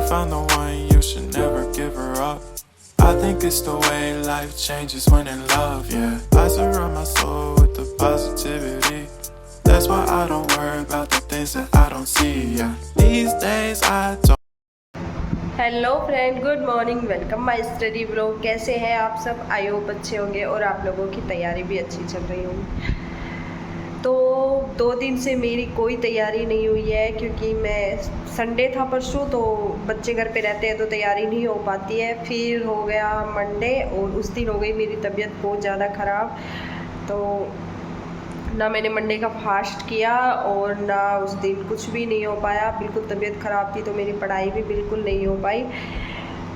find the one, you should never give her up. I think it's the way life changes when in love, yeah. I surround my soul with the positivity. That's why I don't worry about the things that I don't see, yeah. These days I don't. Hello friend, good morning, welcome my study blog. कैसे हैं आप सब? I hope अच्छे होंगे और आप लोगों की तैयारी भी अच्छी चल रही होगी। तो 2 दिन से मेरी कोई तैयारी नहीं हुई है क्योंकि मैं संडे था परसों, तो बच्चे घर पे रहते हैं तो तैयारी नहीं हो पाती है। फिर हो गया मंडे और उस दिन हो गई मेरी तबीयत बहुत ज़्यादा ख़राब। तो ना मैंने मंडे का फास्ट किया और ना उस दिन कुछ भी नहीं हो पाया। बिल्कुल तबीयत ख़राब थी तो मेरी पढ़ाई भी बिल्कुल नहीं हो पाई।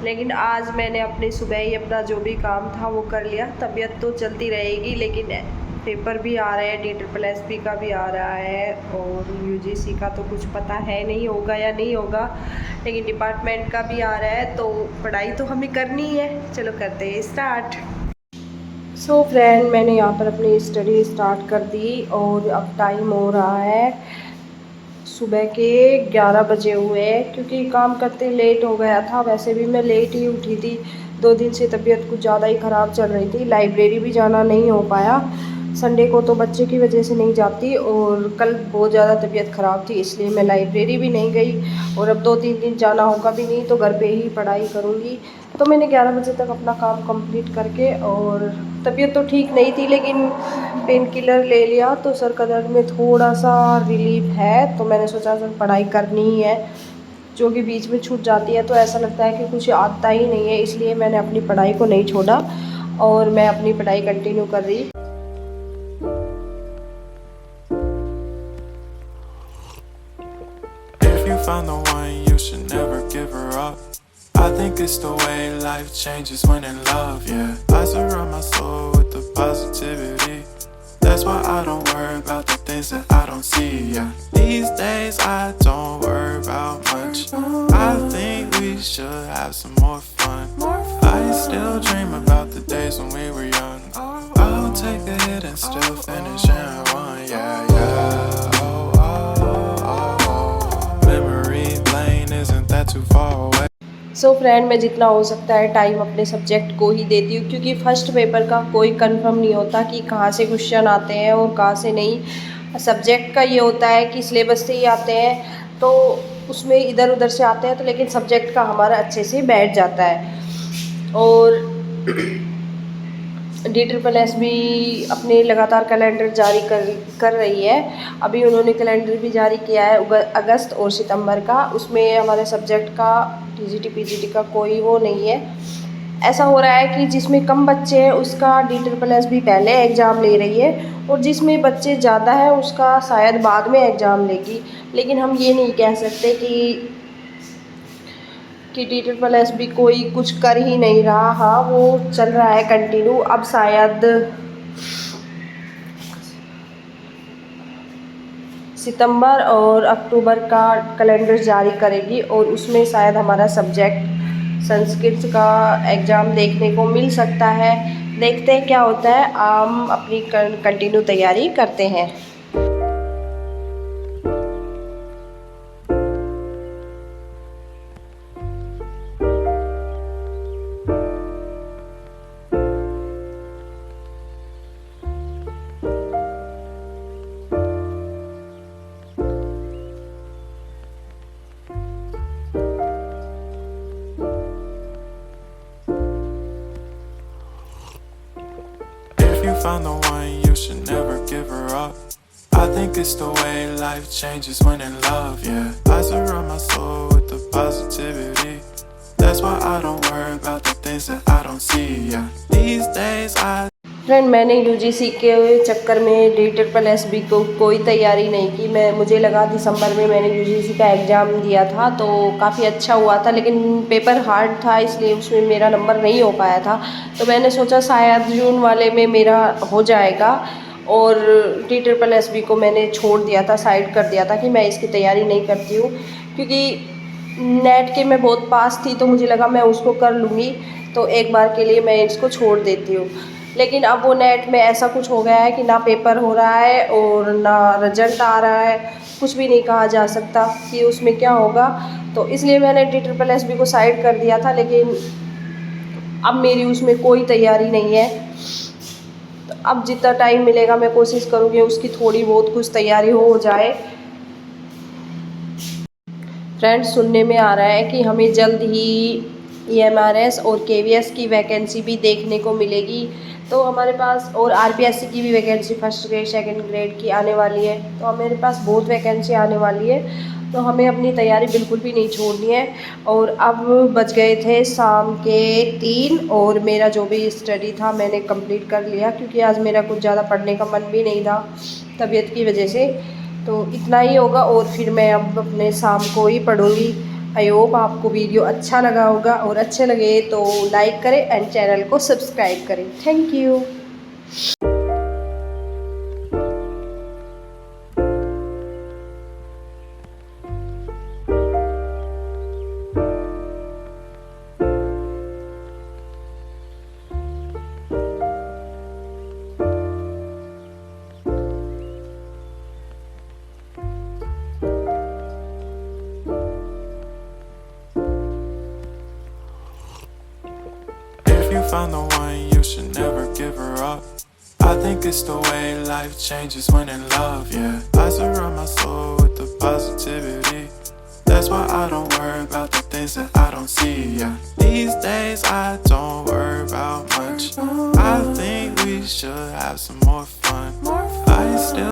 लेकिन आज मैंने अपने सुबह ही अपना जो भी काम था वो कर लिया। तबीयत तो चलती रहेगी लेकिन पेपर भी आ रहे हैं, DSSB का भी आ रहा है और UGC का तो कुछ पता है नहीं होगा या नहीं होगा, लेकिन डिपार्टमेंट का भी आ रहा है। तो पढ़ाई तो हमें करनी है। चलो करते हैं स्टार्ट। सो फ्रेंड, मैंने यहाँ पर अपनी स्टडी स्टार्ट कर दी और अब टाइम हो रहा है सुबह के 11 बजे हुए हैं क्योंकि काम करते लेट हो गया था। वैसे भी मैं लेट ही उठी थी। 2 दिन से तबीयत कुछ ज़्यादा ही ख़राब चल रही थी। लाइब्रेरी भी जाना नहीं हो पाया। संडे को तो बच्चे की वजह से नहीं जाती और कल बहुत ज़्यादा तबीयत ख़राब थी इसलिए मैं लाइब्रेरी भी नहीं गई। और अब 2-3 दिन जाना होगा भी नहीं तो घर पे ही पढ़ाई करूँगी। तो मैंने 11 बजे तक अपना काम कंप्लीट करके, और तबीयत तो ठीक नहीं थी लेकिन पेन किलर ले लिया तो सर का दर्द में थोड़ा सा रिलीफ है। तो मैंने सोचा सर पढ़ाई करनी ही है, जो कि बीच में छूट जाती है तो ऐसा लगता है कि कुछ आता ही नहीं है। इसलिए मैंने अपनी पढ़ाई को नहीं छोड़ा और मैं अपनी पढ़ाई कंटिन्यू कर रही। If you find the one, you should never give her up. I think it's the way life changes when in love, yeah. I surround my soul with the positivity. That's why I don't worry about the things that I don't see, yeah. These days I don't worry about much. I think we should have some more fun. I still dream about the days when we were young. I'll take a hit and still finish and run, yeah, yeah. Oh, oh, oh, oh. Memory lane, isn't that too far away? So friend, मैं जितना हो सकता है time अपने subject को ही देती हूँ क्योंकि फ़र्स्ट पेपर का कोई कंफर्म नहीं होता कि कहाँ से क्वेश्चन आते हैं और कहाँ से नहीं। सब्जेक्ट का ये होता है कि सिलेबस से ही आते हैं तो उसमें इधर उधर से आते हैं तो, लेकिन सब्जेक्ट का हमारा अच्छे से बैठ जाता है। और DSSB अपने लगातार कैलेंडर जारी कर रही है। अभी उन्होंने कैलेंडर भी जारी किया है अगस्त और सितंबर का। उसमें हमारे सब्जेक्ट का TGT PGT का कोई वो नहीं है। ऐसा हो रहा है कि जिसमें कम बच्चे हैं उसका DSSB पहले एग्ज़ाम ले रही है और जिसमें बच्चे ज़्यादा है उसका शायद बाद में एग्ज़ाम लेगी। लेकिन हम ये नहीं कह सकते कि DSSB कोई कुछ कर ही नहीं रहा। हाँ, वो चल रहा है कंटिन्यू। अब शायद सितंबर और अक्टूबर का कैलेंडर जारी करेगी और उसमें शायद हमारा सब्जेक्ट संस्कृत का एग्ज़ाम देखने को मिल सकता है। देखते हैं क्या होता है। हम अपनी कंटिन्यू तैयारी करते हैं। If you find the one, you should never give her up. I think it's the way life changes when in love, yeah. I surround my soul with the positivity. That's why I don't worry about the things that I don't see, yeah. These days I friend, मैंने UGC के चक्कर में DSSB को कोई तैयारी नहीं की। मुझे लगा दिसंबर में मैंने UGC का एग्ज़ाम दिया था तो काफ़ी अच्छा हुआ था, लेकिन पेपर हार्ड था इसलिए उसमें मेरा नंबर नहीं हो पाया था। तो मैंने सोचा शायद जून वाले में मेरा हो जाएगा और DSSB को मैंने छोड़ दिया था, साइड कर दिया था कि मैं इसकी तैयारी नहीं करती हूँ क्योंकि नेट के मैं बहुत पास थी तो मुझे लगा मैं उसको कर लूँगी तो एक बार के लिए मैं इसको छोड़ देती हूँ। लेकिन अब वो नेट में ऐसा कुछ हो गया है कि ना पेपर हो रहा है और ना रिजल्ट आ रहा है। कुछ भी नहीं कहा जा सकता कि उसमें क्या होगा। तो इसलिए मैंने DSSB को साइड कर दिया था, लेकिन अब मेरी उसमें कोई तैयारी नहीं है। तो अब जितना टाइम मिलेगा मैं कोशिश करूँगी उसकी थोड़ी बहुत कुछ तैयारी हो जाए। फ्रेंड्स, सुनने में आ रहा है कि हमें जल्द ही EMRS और KVS की वैकेंसी भी देखने को मिलेगी। तो हमारे पास और RPSC की भी vacancy first grade second grade की आने वाली है। तो हमारे पास बहुत वैकेंसी आने वाली है, तो हमें अपनी तैयारी बिल्कुल भी नहीं छोड़नी है। और अब बज गए थे शाम के 3 और मेरा जो भी स्टडी था मैंने कंप्लीट कर लिया, क्योंकि आज मेरा कुछ ज़्यादा पढ़ने का मन भी नहीं था तबीयत की वजह से। तो इतना ही होगा और फिर मैं अब अपने शाम को ही पढ़ूँगी। आई होप आपको वीडियो अच्छा लगा होगा, और अच्छे लगे तो लाइक करें एंड चैनल को सब्सक्राइब करें। Thank you. If you found the one, you should never give her up. I think it's the way life changes when in love, yeah. I surround my soul with the positivity. That's why I don't worry about the things that I don't see, yeah. These days I don't worry about much. I think we should have some more fun. I still